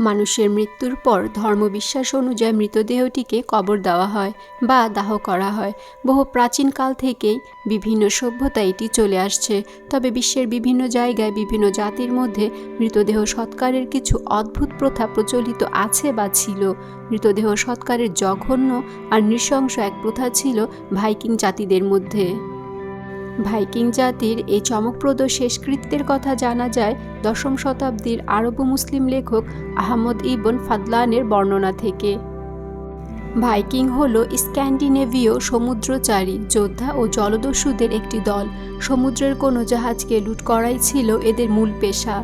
মানুষের মৃত্যুর পর ধর্মবিশ্বাস অনুযায়ী মৃতদেহটিকে কবর দেওয়া হয় বা দাহ করা হয়। বহু প্রাচীনকাল থেকেই বিভিন্ন সভ্যতা এটি চলে আসছে। তবে বিশ্বের বিভিন্ন জায়গায় বিভিন্ন জাতির মধ্যে মৃতদেহ সৎকারের কিছু অদ্ভুত প্রথা প্রচলিত আছে বা ছিল। মৃতদেহ সৎকারের জঘন্য আর নৃশংস এক প্রথা ছিল ভাইকিং জাতিদের মধ্যে। ভাইকিং জাতির এই চমকপ্রদ শেষকৃত্যের কথা জানা যায় দশম শতাব্দীর আরব মুসলিম লেখক আহমদ ইবন ফাদলানের বর্ণনা থেকে। ভাইকিং হল স্ক্যান্ডিনেভীয় সমুদ্রচারী যোদ্ধা ও জলদস্যুদের একটি দল। সমুদ্রের কোনো জাহাজকে লুট করাই ছিল এদের মূল পেশা।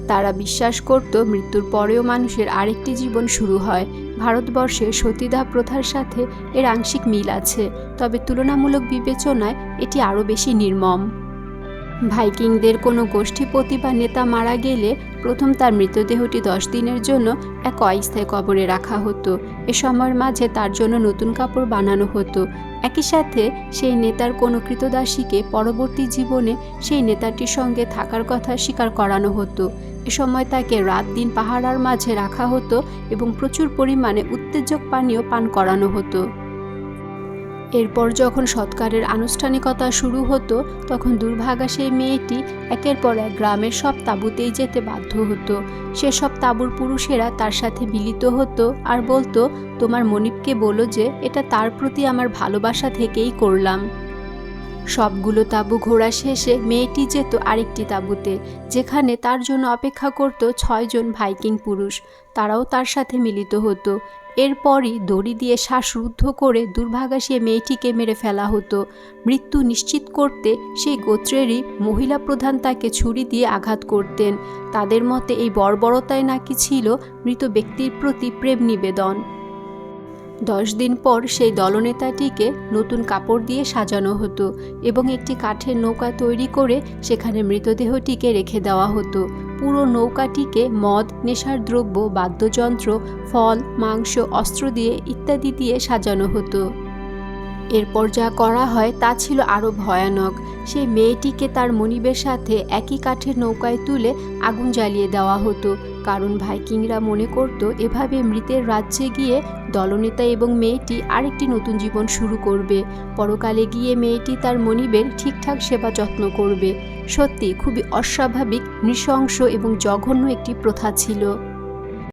তারা বিশ্বাস করত মৃত্যুর পরেও মানুষের আরেকটি জীবন শুরু হয়। ভারতবর্ষে সতীদাহ প্রথার সাথে এর আংশিক মিল আছে, তবে তুলনামূলক বিবেচনায় এটি আরও বেশি নির্মম। ভাইকিংদের কোনো গোষ্ঠীপতি বা নেতা মারা গেলে প্রথম তার মৃতদেহটি 10 দিনের জন্য এক অস্থায়ী কবরে রাখা হতো। এ সময়ের মাঝে তার জন্য নতুন কাপড় বানানো হতো। একই সাথে সেই নেতার কোনো কৃতদাসীকে পরবর্তী জীবনে সেই নেতাটির সঙ্গে থাকার কথা স্বীকার করানো হতো। এ সময় তাকে রাত দিন পাহারার মাঝে রাখা হতো এবং প্রচুর পরিমাণে উত্তেজক পানীয় পান করানো হতো। এরপর যখন সৎকারের আনুষ্ঠানিকতা শুরু হতো, তখন দুর্ভাগা সেই মেয়েটি একের পর এক গ্রামের সব তাঁবুতেই যেতে বাধ্য হতো। সেসব তাঁবুর পুরুষেরা তার সাথে মিলিত হতো আর বলতো, তোমার মনিবকে বলো যে এটা তার প্রতি আমার ভালোবাসা থেকেই করলাম। সবগুলো তাঁবু ঘোরা শেষে মেয়েটি যেত আরেকটি তাঁবুতে, যেখানে তার জন্য অপেক্ষা করত 6 জন ভাইকিং পুরুষ। তারাও তার সাথে মিলিত হতো। এরপরই দড়ি দিয়ে শ্বাসরুদ্ধ করে দুর্ভাগা সে মেয়েটিকে মেরে ফেলা হতো। মৃত্যু নিশ্চিত করতে সেই গোত্রেরই মহিলা প্রধান তাকে ছুরি দিয়ে আঘাত করতেন। তাদের মতে এই বর্বরতায় নাকি ছিল মৃত ব্যক্তির প্রতি প্রেম নিবেদন। 10 দিন পর সেই দলনেতাটিকে নতুন কাপড় দিয়ে সাজানো হতো এবং একটি কাঠের নৌকা তৈরি করে সেখানে মৃতদেহটিকে রেখে দেওয়া হতো। পুরো নৌকাটিকে মদ, নেশার দ্রব্য, বাদ্যযন্ত্র, ফল, মাংস, অস্ত্র দিয়ে ইত্যাদি দিয়ে সাজানো হতো। এরপর যা করা হয় তা ছিল আরও ভয়ানক। সেই মেয়েটিকে তার মনিবের সাথে একই কাঠের নৌকায় তুলে আগুন জ্বালিয়ে দেওয়া হতো, কারণ ভাইকিংরা মনে করত এভাবে মৃতের রাজ্যে গিয়ে দলনেতা এবং মেয়েটি আরেকটি নতুন জীবন শুরু করবে। পরকালে গিয়ে মেয়েটি তার মনিবের ঠিকঠাক সেবা যত্ন করবে। সত্যি খুবই অস্বাভাবিক, নৃশংস এবং জঘন্য একটি প্রথা ছিল।